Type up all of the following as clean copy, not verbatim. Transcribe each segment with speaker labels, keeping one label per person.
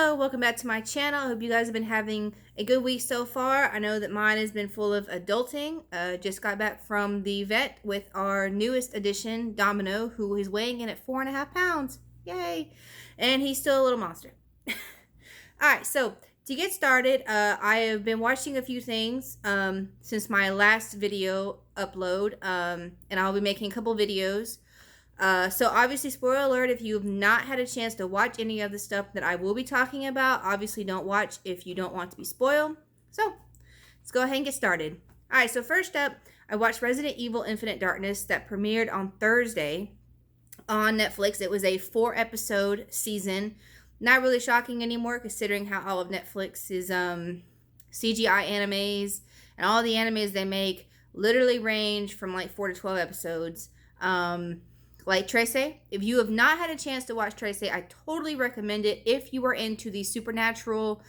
Speaker 1: Hello, welcome back to my channel. I hope you guys have been having a good week so far. I know that mine has been full of adulting. Just got back from the vet with our newest addition, Domino, who is weighing in at 4.5 pounds. Yay! And he's still a little monster. Alright, so to get started, I have been watching a few things since my last video upload, and I'll be making a couple videos. So obviously, spoiler alert, if you have not had a chance to watch any of the stuff that I will be talking about, obviously don't watch if you don't want to be spoiled. So let's go ahead and get started. Alright, so first up, I watched Resident Evil Infinite Darkness that premiered on Thursday on Netflix. It was a 4-episode season. Not really shocking anymore considering how all of Netflix's CGI animes and all the animes they make literally range from like 4 to 12 episodes. Like Trace, if you have not had a chance to watch Trace, I totally recommend it if you are into the supernatural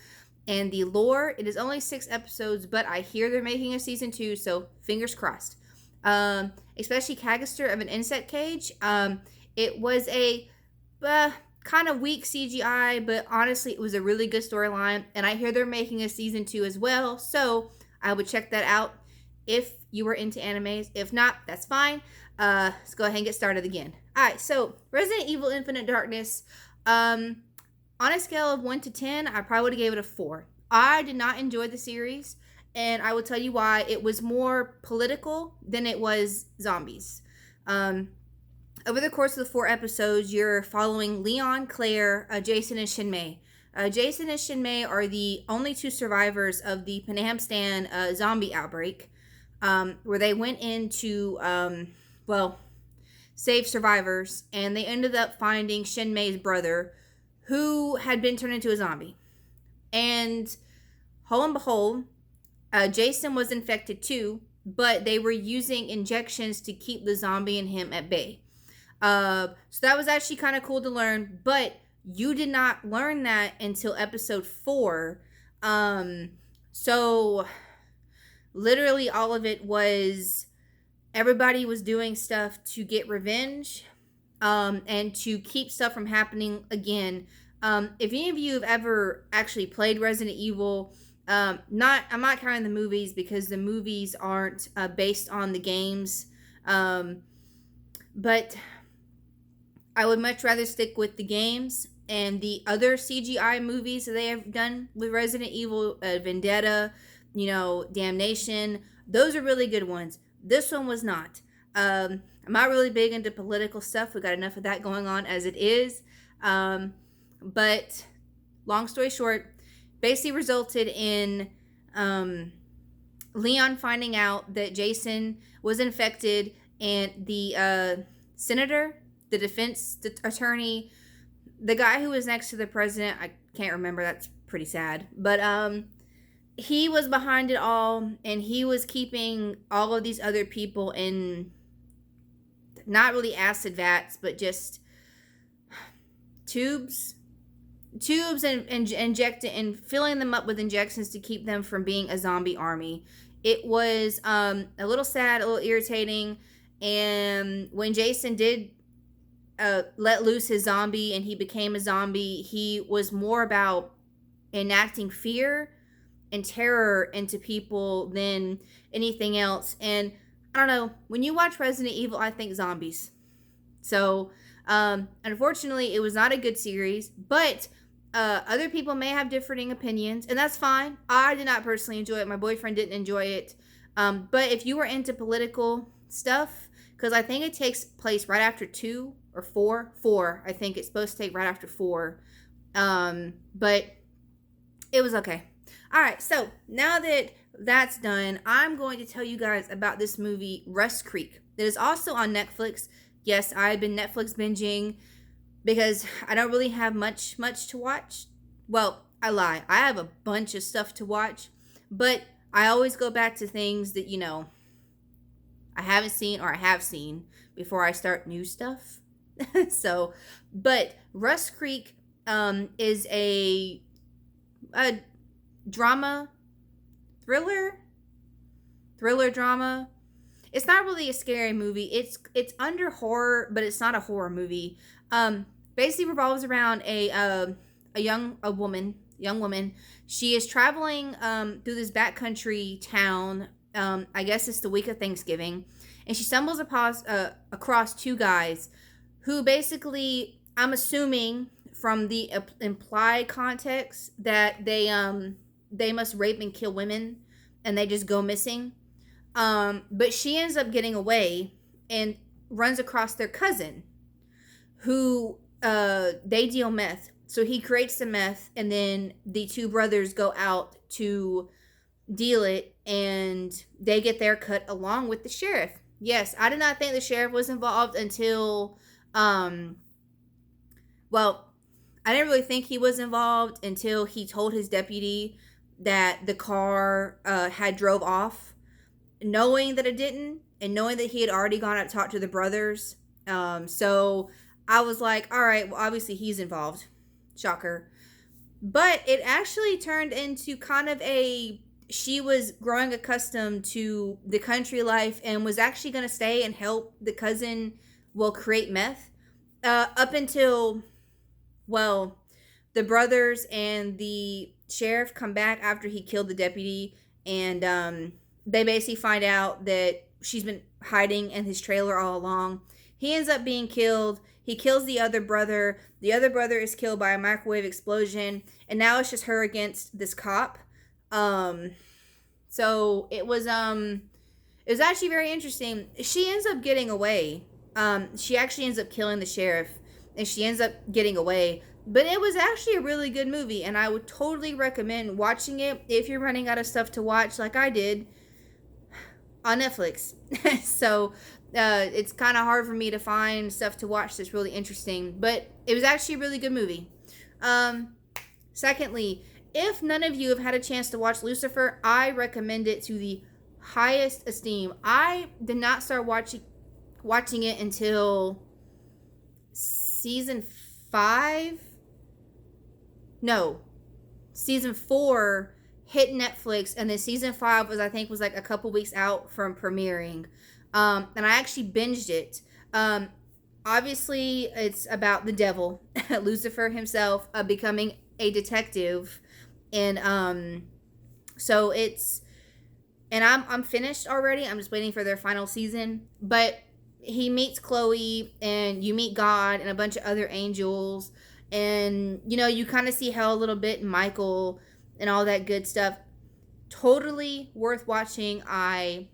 Speaker 1: and the lore. It is only 6 episodes, but I hear they're making a season 2, so fingers crossed. Especially Cagaster of an insect cage. It was a kind of weak CGI, but honestly, it was a really good storyline, and I hear they're making a season 2 as well, so I would check that out if you were into animes. If not, that's fine. Let's go ahead and get started again. Alright, so Resident Evil Infinite Darkness, on a scale of 1 to 10, I probably would have gave it a 4. I did not enjoy the series, and I will tell you why. It was more political than it was zombies. Over the course of the 4 episodes, you're following Leon, Claire, Jason, and Shinmei. Jason and Shinmei are the only 2 survivors of the Panamstan zombie outbreak, where they went in to, save survivors, and they ended up finding Shinmei's brother, who had been turned into a zombie. And, lo and behold, Jason was infected too, but they were using injections to keep the zombie and him at bay. So that was actually kind of cool to learn, but you did not learn that until episode 4. So literally all of it was everybody was doing stuff to get revenge, and to keep stuff from happening again. If any of you have ever actually played Resident Evil, I'm not counting the movies because the movies aren't based on the games, but I would much rather stick with the games and the other CGI movies that they have done with Resident Evil, Vendetta, Damnation. Those are really good ones. This one was not. I'm not really big into political stuff. We got enough of that going on as it is. But long story short, basically resulted in Leon finding out that Jason was infected, and the senator, the defense attorney, the guy who was next to the president, I can't remember, that's pretty sad, but he was behind it all, and he was keeping all of these other people in not really acid vats, but just tubes and injecting and filling them up with injections to keep them from being a zombie army. It was a little sad, a little irritating, and when Jason did let loose his zombie and he became a zombie, he was more about enacting fear and terror into people than anything else. And I don't know, when you watch Resident Evil, I think zombies. So unfortunately, it was not a good series, but other people may have differing opinions, and that's fine. I did not personally enjoy it. My boyfriend didn't enjoy it. But if you were into political stuff, because I think it takes place right after 2 or 4. I think it's supposed to take right after 4. But it was okay. Alright, so now that that's done, I'm going to tell you guys about this movie, Rust Creek. That is also on Netflix. Yes, I've been Netflix binging because I don't really have much to watch. Well, I lie. I have a bunch of stuff to watch, but I always go back to things that, I haven't seen or I have seen before I start new stuff. So, but Rust Creek is a drama, thriller drama. It's not really a scary movie. It's under horror, but it's not a horror movie. Basically revolves around a young woman. She is traveling through this backcountry town. I guess it's the week of Thanksgiving, and she stumbles across two guys who basically, I'm assuming from the implied context, that they must rape and kill women, and they just go missing. But she ends up getting away and runs across their cousin, who they deal meth. So he creates the meth, and then the two brothers go out to deal it, and they get their cut along with the sheriff. Yes, I did not think the sheriff was involved until, well, I didn't really think he was involved until he told his deputy that the car had drove off, knowing that it didn't, and knowing that he had already gone out to talk to the brothers. So I was like, all right, well, obviously he's involved. Shocker. But it actually turned into kind of she was growing accustomed to the country life and was actually going to stay and help the cousin, create meth. Up until, well, the brothers and the sheriff come back after he killed the deputy, and they basically find out that she's been hiding in his trailer all along. He ends up being killed. He kills the other brother. The other brother is killed by a microwave explosion, and now it's just her against this cop. So it was actually very interesting. She ends up getting away. She actually ends up killing the sheriff, and she ends up getting away. But it was actually a really good movie, and I would totally recommend watching it if you're running out of stuff to watch, like I did, on Netflix. So it's kind of hard for me to find stuff to watch that's really interesting, but it was actually a really good movie. Secondly, if none of you have had a chance to watch Lucifer, I recommend it to the highest esteem. I did not start watching it until season 5. No, season 4 hit Netflix, and then season 5 was like a couple weeks out from premiering. And I actually binged it. Obviously, it's about the devil, Lucifer himself, becoming a detective, and so it's, and I'm finished already. I'm just waiting for their final season. But he meets Chloe, and you meet God and a bunch of other angels, and you kind of see hell a little bit, and Michael, and all that good stuff. Totally worth watching. I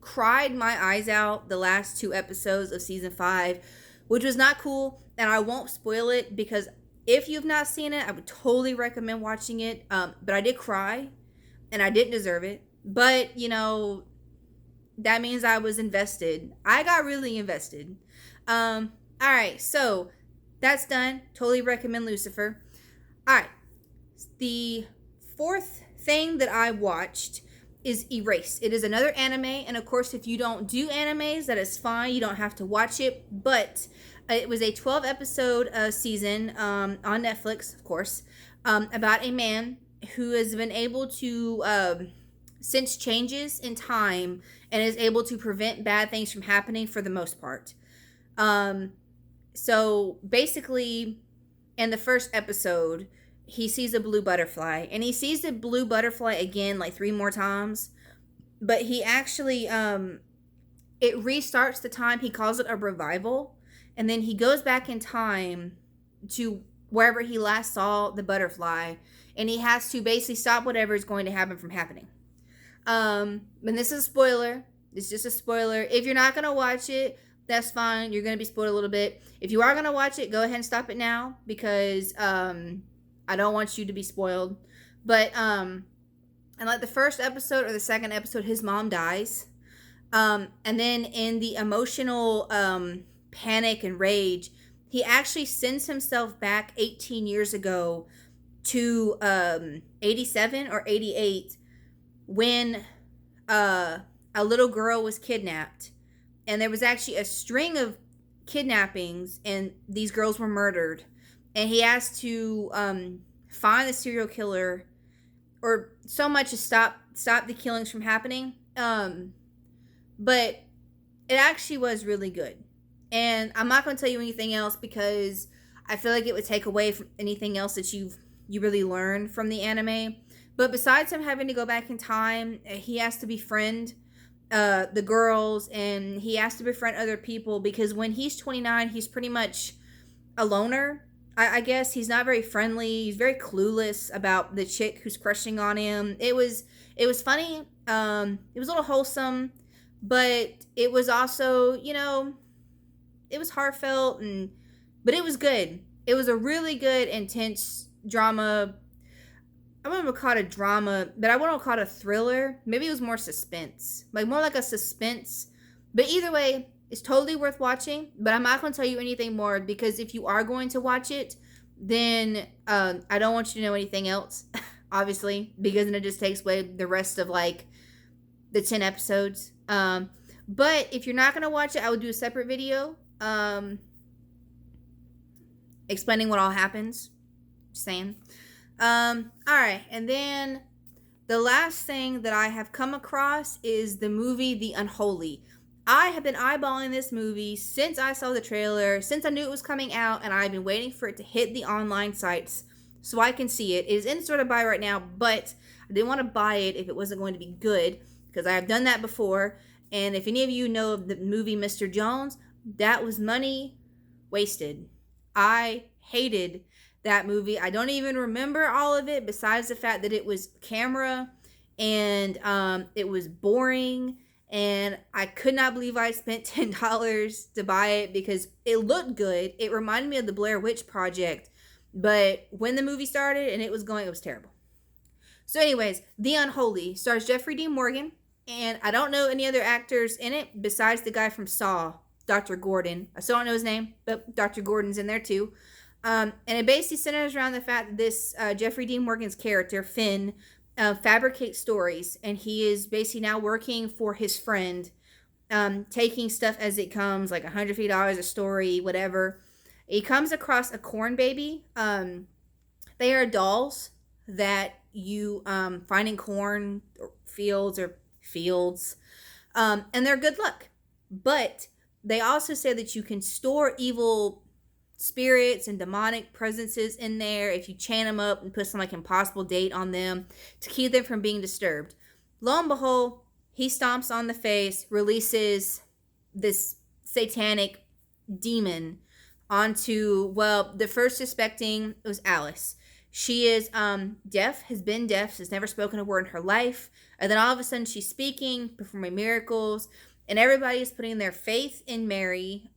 Speaker 1: cried my eyes out the last 2 episodes of season 5, which was not cool, and I won't spoil it, because if you've not seen it, I would totally recommend watching it. But I did cry, and I didn't deserve it, but that means I was invested. I got really invested. All right, so that's done. Totally recommend Lucifer. All right, the 4th thing that I watched is Erased. It is another anime, and of course, if you don't do animes, that is fine. You don't have to watch it, but it was a 12-episode season on Netflix, of course, about a man who has been able to sense changes in time and is able to prevent bad things from happening for the most part. So basically, in the first episode, he sees a blue butterfly, and he sees the blue butterfly again like 3 more times, but he actually it restarts the time. He calls it a revival, and then he goes back in time to wherever he last saw the butterfly, and he has to basically stop whatever is going to happen from happening. And this is a spoiler. It's just a spoiler. If you're not gonna watch it, that's fine. You're gonna be spoiled a little bit. If you are gonna watch it, go ahead and stop it now, because I don't want you to be spoiled. But and like the first episode or the second episode, his mom dies. And then in the emotional panic and rage, he actually sends himself back 18 years ago to 87 or 88, when a little girl was kidnapped. And there was actually a string of kidnappings, and these girls were murdered. And he has to find the serial killer, or so much as stop the killings from happening. But it actually was really good. And I'm not going to tell you anything else, because I feel like it would take away from anything else that you really learned from the anime. But besides him having to go back in time, he has to befriend the girls, and he has to befriend other people, because when he's 29, he's pretty much a loner. I guess he's not very friendly. He's very clueless about the chick who's crushing on him. It was funny. It was a little wholesome, but it was also, it was heartfelt, but it was good. It was a really good, intense drama. I wouldn't call it a drama, but I wouldn't call it a thriller. Maybe it was more suspense, like more like a suspense. But either way, it's totally worth watching. But I'm not going to tell you anything more, because if you are going to watch it, then I don't want you to know anything else, obviously, because then it just takes away the rest of like the 10 episodes. But if you're not going to watch it, I would do a separate video explaining what all happens. Just saying. All right, and then the last thing that I have come across is the movie The Unholy. I have been eyeballing this movie since I saw the trailer, since I knew it was coming out, and I've been waiting for it to hit the online sites so I can see it. It is in store to buy right now, but I didn't want to buy it if it wasn't going to be good, because I have done that before. And if any of you know of the movie Mr. Jones, that was money wasted. I hated that movie. I don't even remember all of it, besides the fact that it was camera and it was boring, and I could not believe I spent $10 to buy it, because it looked good. It reminded me of the Blair Witch Project, but when the movie started and it was going, it was terrible. So anyways, The Unholy stars Jeffrey Dean Morgan, and I don't know any other actors in it besides the guy from Saw, Dr. Gordon. I still don't know his name, but Dr. Gordon's in there too. And it basically centers around the fact that this Jeffrey Dean Morgan's character, Finn, fabricates stories, and he is basically now working for his friend, taking stuff as it comes, like $150 a story, whatever. He comes across a corn baby. They are dolls that you find in corn fields, and they're good luck. But they also say that you can store evil spirits and demonic presences in there if you chain them up and put some like impossible date on them to keep them from being disturbed. Lo and behold, he stomps on the face, releases this satanic demon onto, well, the first suspecting was Alice. She is deaf, has been deaf, has never spoken a word in her life, and then all of a sudden she's speaking, performing miracles. And everybody is putting their faith in Mary,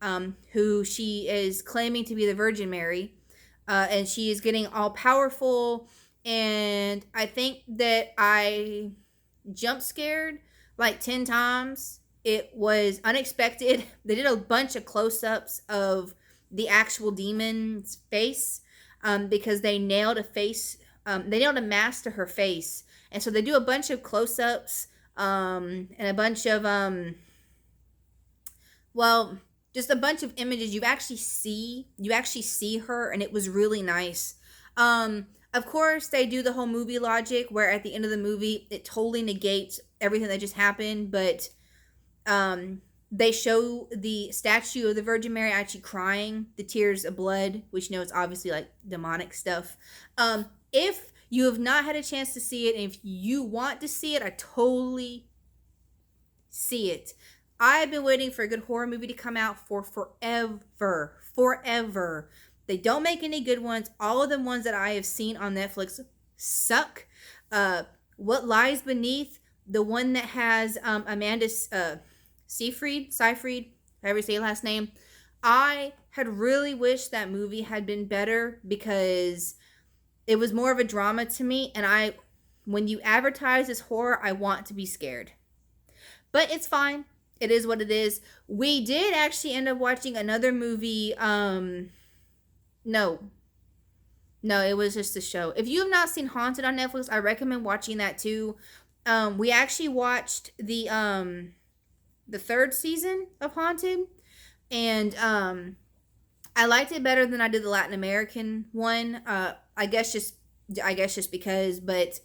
Speaker 1: who she is claiming to be the Virgin Mary. And she is getting all powerful. And I think that I jump scared like 10 times. It was unexpected. They did a bunch of close-ups of the actual demon's face, because they nailed a face. They nailed a mask to her face. And so they do a bunch of close-ups and a bunch of... well, just a bunch of images you actually see her, and it was really nice. Of course, they do the whole movie logic where at the end of the movie it totally negates everything that just happened, but they show the statue of the Virgin Mary actually crying the tears of blood, which it's obviously like demonic stuff. If you have not had a chance to see it, and if you want to see it, I totally see it. I've been waiting for a good horror movie to come out for forever. They don't make any good ones. All of the ones that I have seen on Netflix suck. What Lies Beneath, the one that has Amanda Seyfried, however you say your last name, I had really wished that movie had been better, because it was more of a drama to me, and when you advertise as horror, I want to be scared. But it's fine. It is what it is. We did actually end up watching another movie. No, it was just a show. If you have not seen Haunted on Netflix, I recommend watching that too. We actually watched the third season of Haunted, and I liked it better than I did the Latin American one. I guess just because, but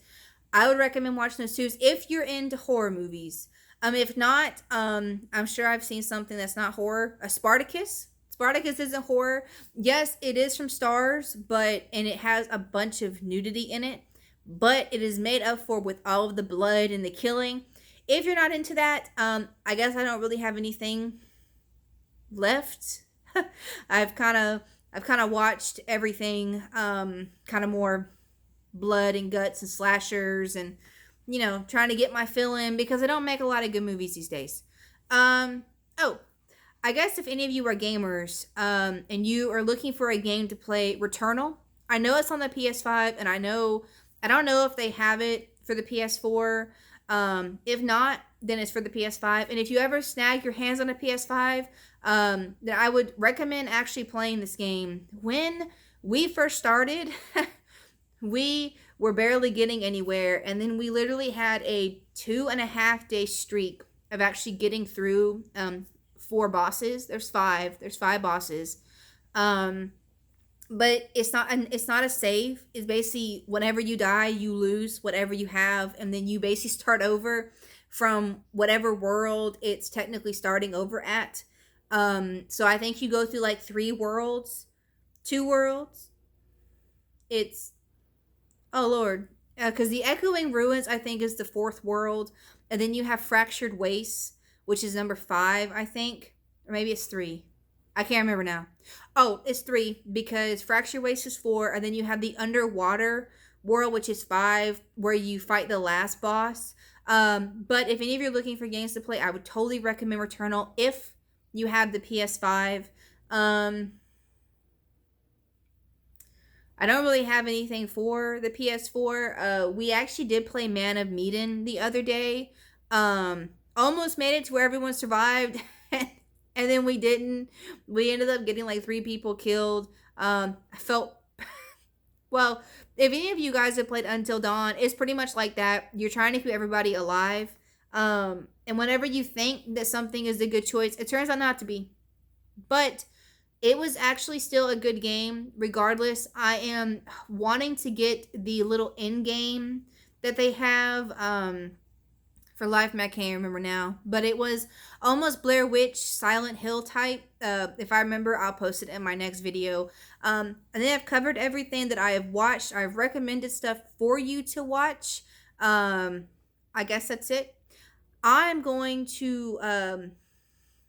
Speaker 1: I would recommend watching those two if you're into horror movies. If not, I'm sure I've seen something that's not horror. Spartacus. Spartacus isn't horror. Yes, it is from Stars, and it has a bunch of nudity in it, but it is made up for with all of the blood and the killing. If you're not into that, I guess I don't really have anything left. I've kind of watched everything, kind of more blood and guts and slashers, and trying to get my fill in because I don't make a lot of good movies these days. Oh, I guess if any of you are gamers, and you are looking for a game to play, Returnal. I know it's on the PS5, and I don't know if they have it for the PS4. If not, then it's for the PS5. And if you ever snag your hands on a PS5, then I would recommend actually playing this game. When we first started, we were barely getting anywhere, and then we literally had a 2.5 day streak of actually getting through 4 bosses. There's 5 bosses. But it's not a save. It's basically whenever you die, you lose whatever you have, and then you basically start over from whatever world it's technically starting over at. So I think you go through like 3 worlds, 2 worlds. It's, oh Lord, because the Echoing Ruins I think is the 4th world, and then you have Fractured Wastes, which is number 5, I think, or maybe it's 3. I can't remember now. Oh, it's 3 because Fractured Waste is 4, and then you have the Underwater World, which is 5, where you fight the last boss. But if any of you are looking for games to play, I would totally recommend Returnal if you have the PS5. I don't really have anything for the PS4. We actually did play Man of Medan the other day. Almost made it to where everyone survived. And then we didn't. We ended up getting like 3 people killed. I felt, well, if any of you guys have played Until Dawn, it's pretty much like that. You're trying to keep everybody alive. And whenever you think that something is a good choice, it turns out not to be. But it was actually still a good game. Regardless, I am wanting to get the little end game that they have. For life, I can't remember now. But it was almost Blair Witch, Silent Hill type. If I remember, I'll post it in my next video. And then I've covered everything that I have watched. I've recommended stuff for you to watch. I guess that's it. I'm going to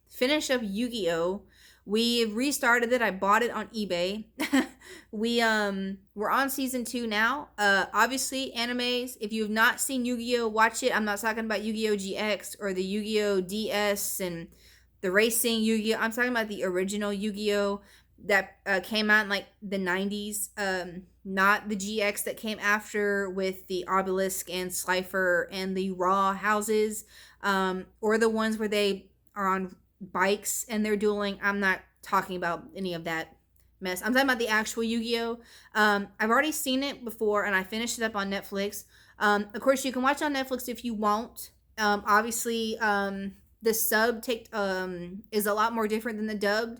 Speaker 1: finish up Yu-Gi-Oh! We restarted it. I bought it on eBay. We're on season 2 now. Obviously animes. If you have not seen Yu-Gi-Oh, watch it. I'm not talking about Yu-Gi-Oh GX or the Yu-Gi-Oh DS and the racing Yu-Gi-Oh. I'm talking about the original Yu-Gi-Oh that came out in like the 90s. Not the GX that came after with the Obelisk and Slifer and the Raw houses, or the ones where they are on bikes and they're dueling. I'm not talking about any of that mess. I'm talking about the actual Yu-Gi-Oh. I've already seen it before, and I finished it up on Netflix. Of course, you can watch it on Netflix if you want. Obviously, the sub is a lot more different than the dubbed.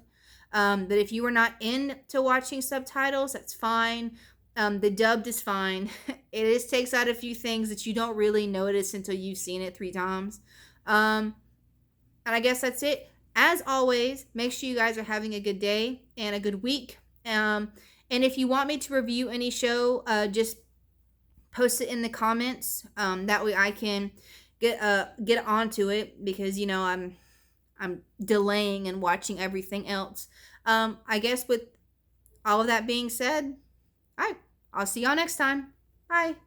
Speaker 1: But if you are not into watching subtitles, that's fine. The dubbed is fine. It just takes out a few things that you don't really notice until you've seen it 3 times. And I guess that's it. As always, make sure you guys are having a good day and a good week. And if you want me to review any show, just post it in the comments. That way I can get onto it because I'm delaying and watching everything else. I guess with all of that being said, I'll see y'all next time. Bye.